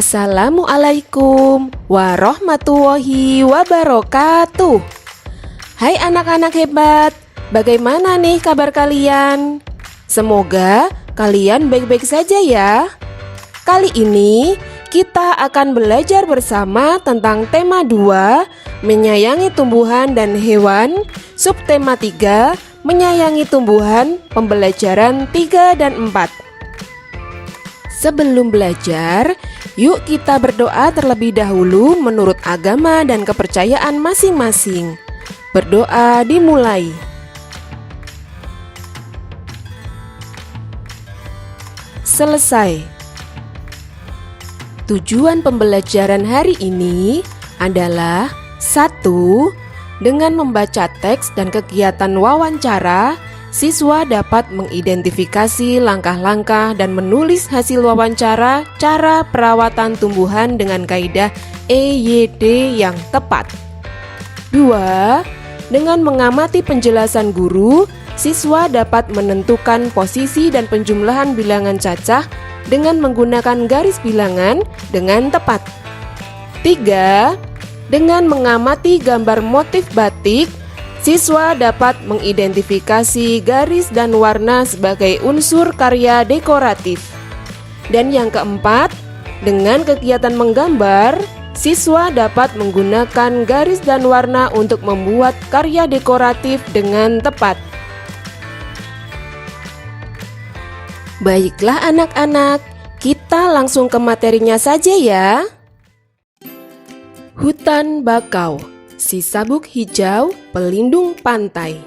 Assalamualaikum warahmatullahi wabarakatuh. Hai anak-anak hebat, bagaimana nih kabar kalian? Semoga kalian baik-baik saja ya. Kali ini kita akan belajar bersama tentang tema 2, menyayangi tumbuhan dan hewan. Subtema 3, menyayangi tumbuhan, pembelajaran 3 dan 4. Sebelum belajar, yuk kita berdoa terlebih dahulu menurut agama dan kepercayaan masing-masing. Berdoa dimulai. Selesai. Tujuan pembelajaran hari ini adalah 1. Dengan membaca teks dan kegiatan wawancara, siswa dapat mengidentifikasi langkah-langkah dan menulis hasil wawancara cara perawatan tumbuhan dengan kaidah EYD yang tepat. 2. Dengan mengamati penjelasan guru, siswa dapat menentukan posisi dan penjumlahan bilangan cacah dengan menggunakan garis bilangan dengan tepat. 3. Dengan mengamati gambar motif batik, siswa dapat mengidentifikasi garis dan warna sebagai unsur karya dekoratif. Dan yang keempat, dengan kegiatan menggambar, siswa dapat menggunakan garis dan warna untuk membuat karya dekoratif dengan tepat. Baiklah anak-anak, kita langsung ke materinya saja ya. Hutan bakau, si sabuk hijau pelindung pantai.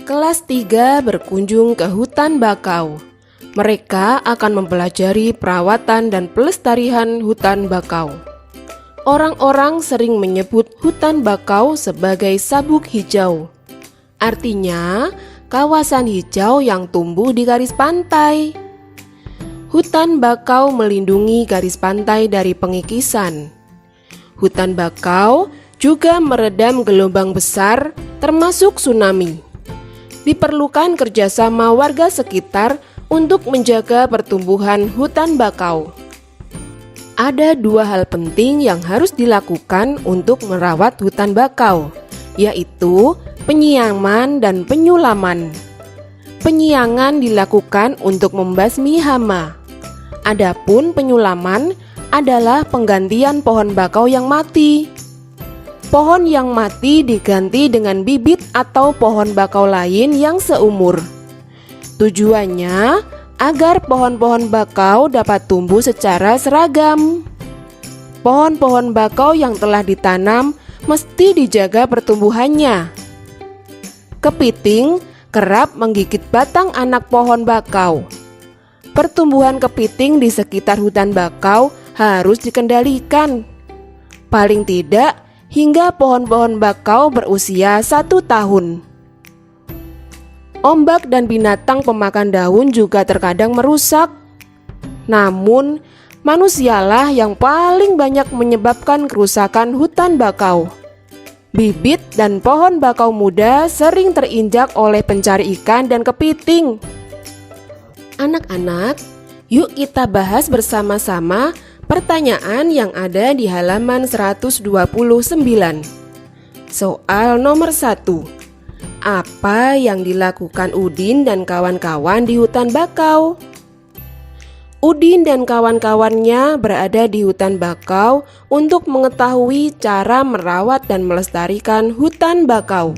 Kelas 3 berkunjung ke hutan bakau. Mereka akan mempelajari perawatan dan pelestarian hutan bakau. Orang-orang sering menyebut hutan bakau sebagai sabuk hijau. Artinya, kawasan hijau yang tumbuh di garis pantai. Hutan bakau melindungi garis pantai dari pengikisan. Hutan bakau juga meredam gelombang besar termasuk tsunami. Diperlukan kerjasama warga sekitar untuk menjaga pertumbuhan hutan bakau. Ada 2 hal penting yang harus dilakukan untuk merawat hutan bakau, yaitu penyiaman dan penyulaman. Penyiangan dilakukan untuk membasmi hama. Adapun penyulaman adalah penggantian pohon bakau yang mati. Pohon yang mati diganti dengan bibit atau pohon bakau lain yang seumur. Tujuannya agar pohon-pohon bakau dapat tumbuh secara seragam. Pohon-pohon bakau yang telah ditanam mesti dijaga pertumbuhannya. Kepiting kerap menggigit batang anak pohon bakau. Pertumbuhan kepiting di sekitar hutan bakau harus dikendalikan. Paling tidak hingga pohon-pohon bakau berusia 1 tahun. Ombak dan binatang pemakan daun juga terkadang merusak. Namun, manusialah yang paling banyak menyebabkan kerusakan hutan bakau. Bibit dan pohon bakau muda sering terinjak oleh pencari ikan dan kepiting. Anak-anak, yuk kita bahas bersama-sama pertanyaan yang ada di halaman 129. Soal nomor 1. Apa yang dilakukan Udin dan kawan-kawan di hutan bakau? Udin dan kawan-kawannya berada di hutan bakau untuk mengetahui cara merawat dan melestarikan hutan bakau.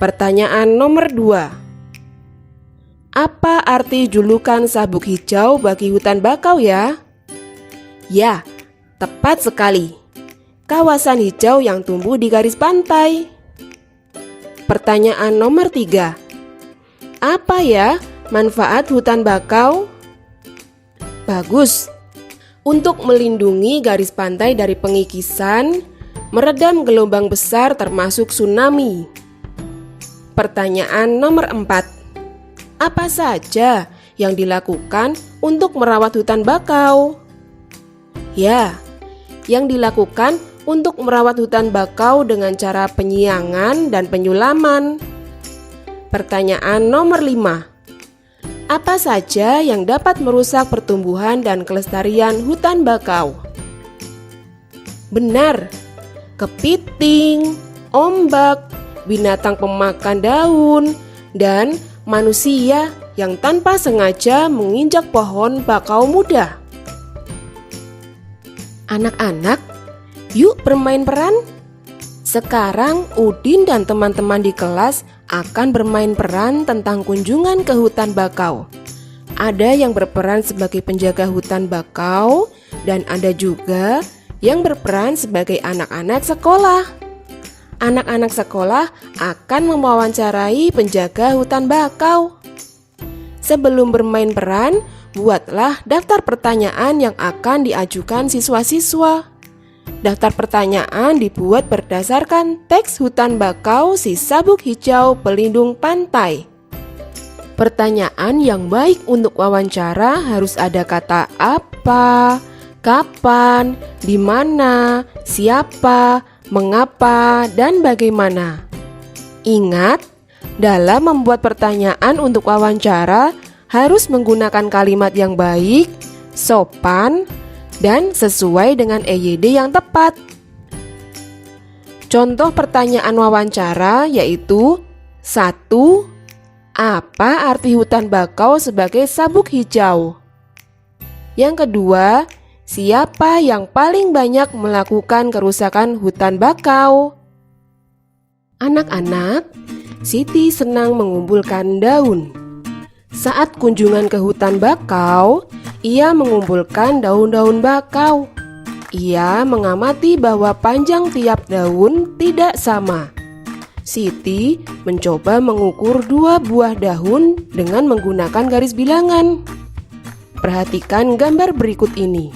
Pertanyaan nomor 2. Apa arti julukan sabuk hijau bagi hutan bakau ya? Ya, tepat sekali. Kawasan hijau yang tumbuh di garis pantai. Pertanyaan nomor 3. Apa ya manfaat hutan bakau? Bagus. Untuk melindungi garis pantai dari pengikisan, meredam gelombang besar termasuk tsunami. Pertanyaan nomor 4. Apa saja yang dilakukan untuk merawat hutan bakau? Ya, yang dilakukan untuk merawat hutan bakau dengan cara penyiangan dan penyulaman. Pertanyaan nomor 5. Apa saja yang dapat merusak pertumbuhan dan kelestarian hutan bakau? Benar, kepiting, ombak, binatang pemakan daun, dan manusia yang tanpa sengaja menginjak pohon bakau muda. Anak-anak, yuk bermain peran. Sekarang Udin dan teman-teman di kelas akan bermain peran tentang kunjungan ke hutan bakau. Ada yang berperan sebagai penjaga hutan bakau dan ada juga yang berperan sebagai anak-anak sekolah. Anak-anak sekolah akan mewawancarai penjaga hutan bakau. Sebelum bermain peran, buatlah daftar pertanyaan yang akan diajukan siswa-siswa. Daftar pertanyaan dibuat berdasarkan teks hutan bakau si sabuk hijau pelindung pantai. Pertanyaan yang baik untuk wawancara harus ada kata apa, kapan, di mana, siapa, mengapa, dan bagaimana. Ingat, dalam membuat pertanyaan untuk wawancara harus menggunakan kalimat yang baik, sopan, dan sesuai dengan EYD yang tepat. Contoh pertanyaan wawancara yaitu 1. Apa arti hutan bakau sebagai sabuk hijau? Yang kedua, siapa yang paling banyak melakukan kerusakan hutan bakau? Anak-anak, Siti senang mengumpulkan daun. Saat kunjungan ke hutan bakau, ia mengumpulkan daun-daun bakau. Ia mengamati bahwa panjang tiap daun tidak sama. Siti mencoba mengukur 2 buah daun dengan menggunakan garis bilangan. Perhatikan gambar berikut ini.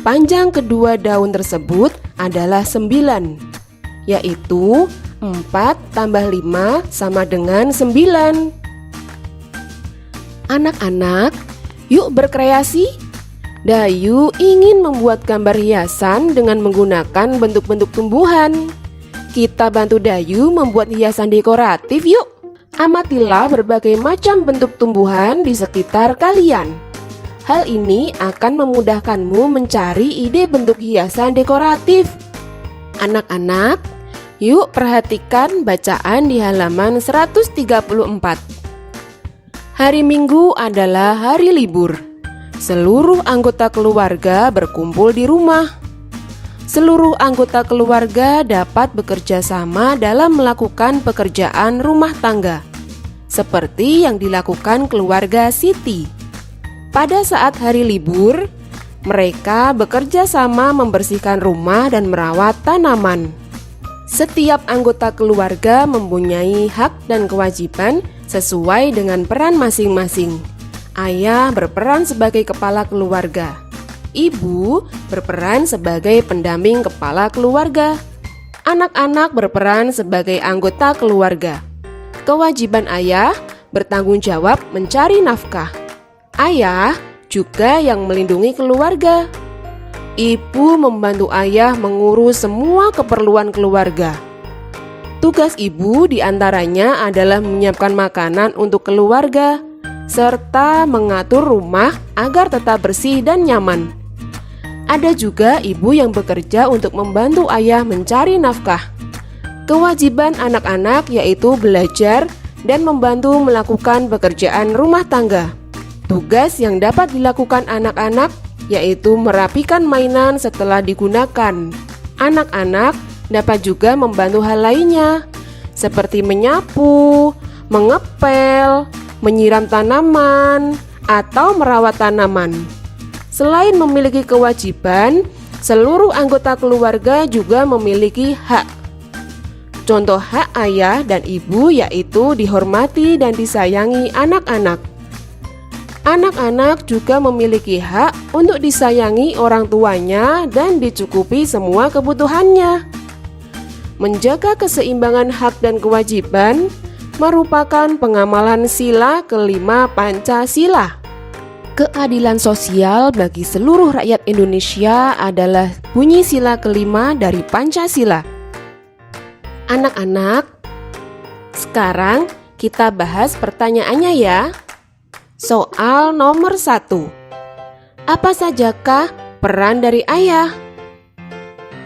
Panjang kedua daun tersebut adalah 9, yaitu 4 tambah 5 sama dengan 9. Anak-anak, yuk berkreasi. Dayu ingin membuat gambar hiasan dengan menggunakan bentuk-bentuk tumbuhan. Kita bantu Dayu membuat hiasan dekoratif yuk. Amatilah berbagai macam bentuk tumbuhan di sekitar kalian. Hal ini akan memudahkanmu mencari ide bentuk hiasan dekoratif. Anak-anak, yuk perhatikan bacaan di halaman 134. Hari Minggu adalah hari libur. Seluruh anggota keluarga berkumpul di rumah. Seluruh anggota keluarga dapat bekerja sama dalam melakukan pekerjaan rumah tangga, seperti yang dilakukan keluarga Siti. Pada saat hari libur, mereka bekerja sama membersihkan rumah dan merawat tanaman. Setiap anggota keluarga mempunyai hak dan kewajiban sesuai dengan peran masing-masing. Ayah berperan sebagai kepala keluarga. Ibu berperan sebagai pendamping kepala keluarga. Anak-anak berperan sebagai anggota keluarga. Kewajiban ayah bertanggung jawab mencari nafkah. Ayah juga yang melindungi keluarga. Ibu membantu ayah mengurus semua keperluan keluarga. Tugas ibu diantaranya adalah menyiapkan makanan untuk keluarga, serta mengatur rumah agar tetap bersih dan nyaman. Ada juga ibu yang bekerja untuk membantu ayah mencari nafkah. Kewajiban anak-anak yaitu belajar dan membantu melakukan pekerjaan rumah tangga. Tugas yang dapat dilakukan anak-anak yaitu merapikan mainan setelah digunakan. Anak-anak dapat juga membantu hal lainnya, seperti menyapu, mengepel, menyiram tanaman, atau merawat tanaman. Selain memiliki kewajiban, seluruh anggota keluarga juga memiliki hak. Contoh hak ayah dan ibu yaitu dihormati dan disayangi anak-anak. Anak-anak juga memiliki hak untuk disayangi orang tuanya dan dicukupi semua kebutuhannya. Menjaga keseimbangan hak dan kewajiban merupakan pengamalan sila kelima Pancasila. Keadilan sosial bagi seluruh rakyat Indonesia adalah bunyi sila kelima dari Pancasila. Anak-anak, sekarang kita bahas pertanyaannya ya. Soal nomor 1. Apa sajakah peran dari ayah?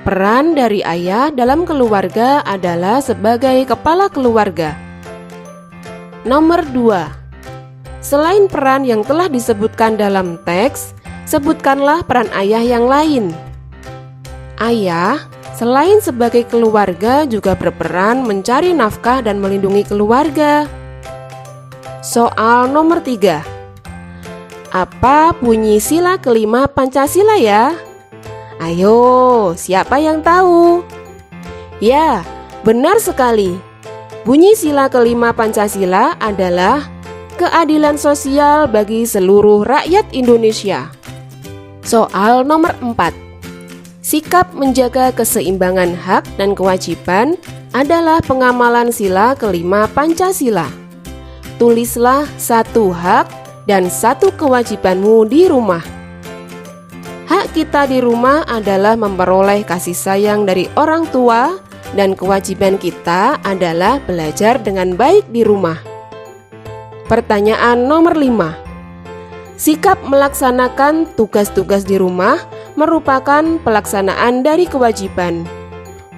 Peran dari ayah dalam keluarga adalah sebagai kepala keluarga. Nomor 2. Selain peran yang telah disebutkan dalam teks, sebutkanlah peran ayah yang lain. Ayah, selain sebagai keluarga, juga berperan mencari nafkah dan melindungi keluarga. Soal nomor 3. Apa bunyi sila kelima Pancasila ya? Ayo, siapa yang tahu? Ya, benar sekali. Bunyi sila kelima Pancasila adalah keadilan sosial bagi seluruh rakyat Indonesia. Soal nomor 4. Sikap menjaga keseimbangan hak dan kewajiban adalah pengamalan sila kelima Pancasila. Tulislah 1 hak dan 1 kewajibanmu di rumah. Hak kita di rumah adalah memperoleh kasih sayang dari orang tua, dan kewajiban kita adalah belajar dengan baik di rumah. Pertanyaan nomor 5. Sikap melaksanakan tugas-tugas di rumah merupakan pelaksanaan dari kewajiban.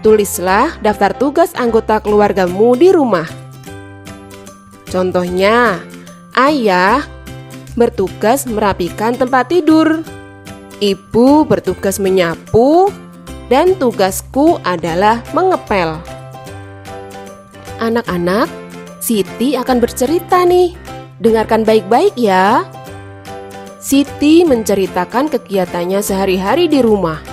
Tulislah daftar tugas anggota keluargamu di rumah. Contohnya, ayah bertugas merapikan tempat tidur, ibu bertugas menyapu, dan tugasku adalah mengepel. Anak-anak, Siti akan bercerita nih. Dengarkan baik-baik ya. Siti menceritakan kegiatannya sehari-hari di rumah.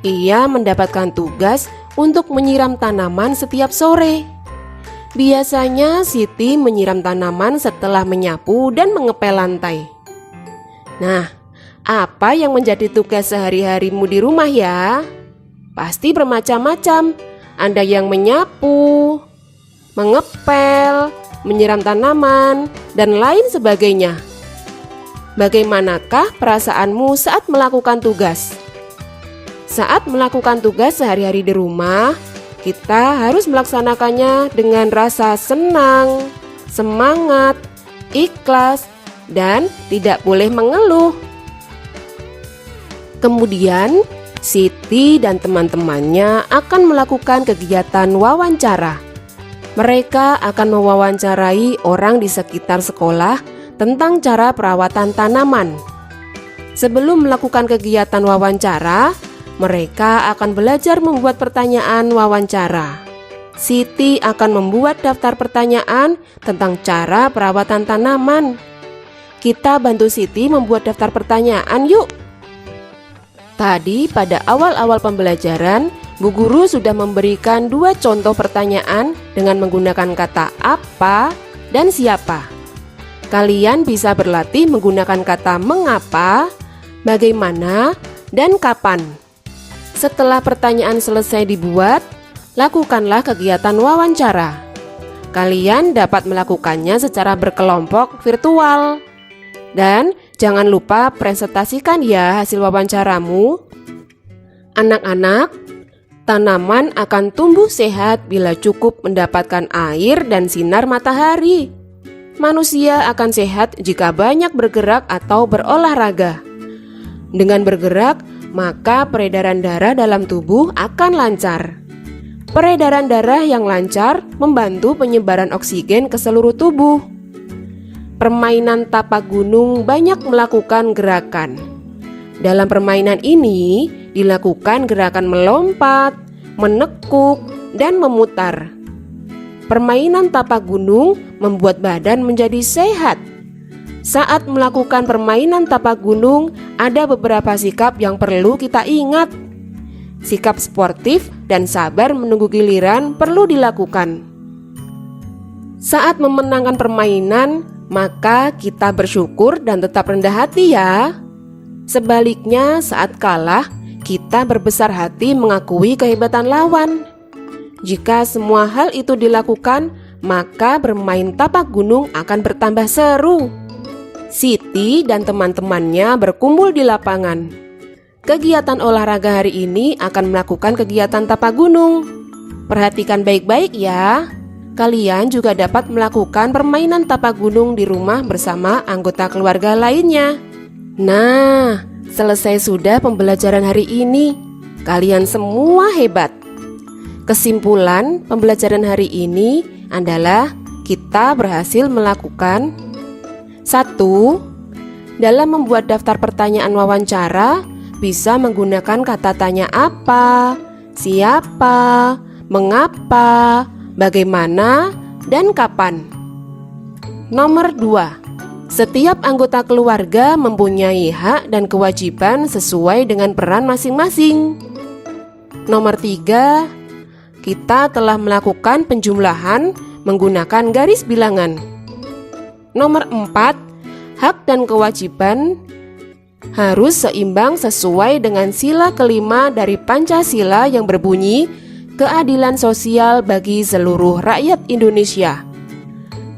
Ia mendapatkan tugas untuk menyiram tanaman setiap sore. Biasanya Siti menyiram tanaman setelah menyapu dan mengepel lantai. Nah, apa yang menjadi tugas sehari-harimu di rumah ya? Pasti bermacam-macam. Ada yang menyapu, mengepel, menyiram tanaman, dan lain sebagainya. Bagaimanakah perasaanmu saat melakukan tugas? Saat melakukan tugas sehari-hari di rumah, kita harus melaksanakannya dengan rasa senang, semangat, ikhlas, dan tidak boleh mengeluh. Kemudian, Siti dan teman-temannya akan melakukan kegiatan wawancara. Mereka akan mewawancarai orang di sekitar sekolah tentang cara perawatan tanaman. Sebelum melakukan kegiatan wawancara, mereka akan belajar membuat pertanyaan wawancara. Siti akan membuat daftar pertanyaan tentang cara perawatan tanaman. Kita bantu Siti membuat daftar pertanyaan yuk. Tadi pada awal-awal pembelajaran, Bu Guru sudah memberikan 2 contoh pertanyaan dengan menggunakan kata apa dan siapa. Kalian bisa berlatih menggunakan kata mengapa, bagaimana, dan kapan. Setelah pertanyaan selesai dibuat, lakukanlah kegiatan wawancara. Kalian dapat melakukannya secara berkelompok virtual. Dan jangan lupa presentasikan ya hasil wawancaramu. Anak-anak, tanaman akan tumbuh sehat bila cukup mendapatkan air dan sinar matahari. Manusia akan sehat jika banyak bergerak atau berolahraga. Dengan bergerak, maka peredaran darah dalam tubuh akan lancar. Peredaran darah yang lancar membantu penyebaran oksigen ke seluruh tubuh. Permainan tapak gunung banyak melakukan gerakan. Dalam permainan ini dilakukan gerakan melompat, menekuk, dan memutar. Permainan tapak gunung membuat badan menjadi sehat. Saat melakukan permainan tapak gunung, ada beberapa sikap yang perlu kita ingat. Sikap sportif dan sabar menunggu giliran perlu dilakukan. Saat memenangkan permainan, maka kita bersyukur dan tetap rendah hati ya. Sebaliknya, saat kalah, kita berbesar hati mengakui kehebatan lawan. Jika semua hal itu dilakukan, maka bermain tapak gunung akan bertambah seru. Siti dan teman-temannya berkumpul di lapangan. Kegiatan olahraga hari ini akan melakukan kegiatan tapak gunung. Perhatikan baik-baik ya. kalian juga dapat melakukan permainan tapak gunung di rumah bersama anggota keluarga lainnya. Nah, selesai sudah pembelajaran hari ini. Kalian semua hebat. Kesimpulan pembelajaran hari ini adalah kita berhasil melakukan 1. Dalam membuat daftar pertanyaan wawancara, bisa menggunakan kata tanya apa, siapa, mengapa, bagaimana, dan kapan. Nomor 2. Setiap anggota keluarga mempunyai hak dan kewajiban sesuai dengan peran masing-masing. Nomor 3. Kita telah melakukan penjumlahan menggunakan garis bilangan. Nomor 4. Hak dan kewajiban harus seimbang sesuai dengan sila kelima dari Pancasila yang berbunyi keadilan sosial bagi seluruh rakyat Indonesia.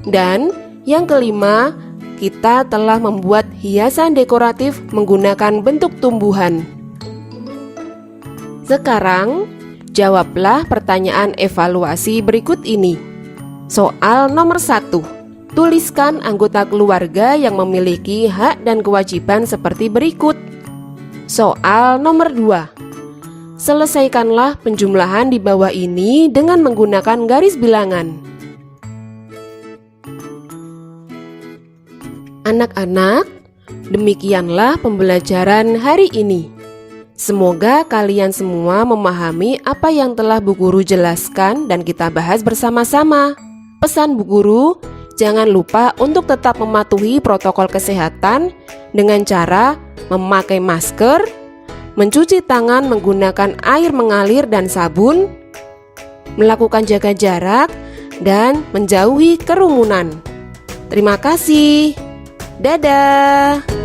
Dan yang kelima, kita telah membuat hiasan dekoratif menggunakan bentuk tumbuhan. Sekarang, jawablah pertanyaan evaluasi berikut ini. Soal nomor 1. Tuliskan anggota keluarga yang memiliki hak dan kewajiban seperti berikut. Soal nomor 2. Selesaikanlah penjumlahan di bawah ini dengan menggunakan garis bilangan. Anak-anak, demikianlah pembelajaran hari ini. Semoga kalian semua memahami apa yang telah Bu Guru jelaskan dan kita bahas bersama-sama. Pesan Bu Guru, jangan lupa untuk tetap mematuhi protokol kesehatan dengan cara memakai masker, mencuci tangan menggunakan air mengalir dan sabun, melakukan jaga jarak, dan menjauhi kerumunan. Terima kasih. Dadah.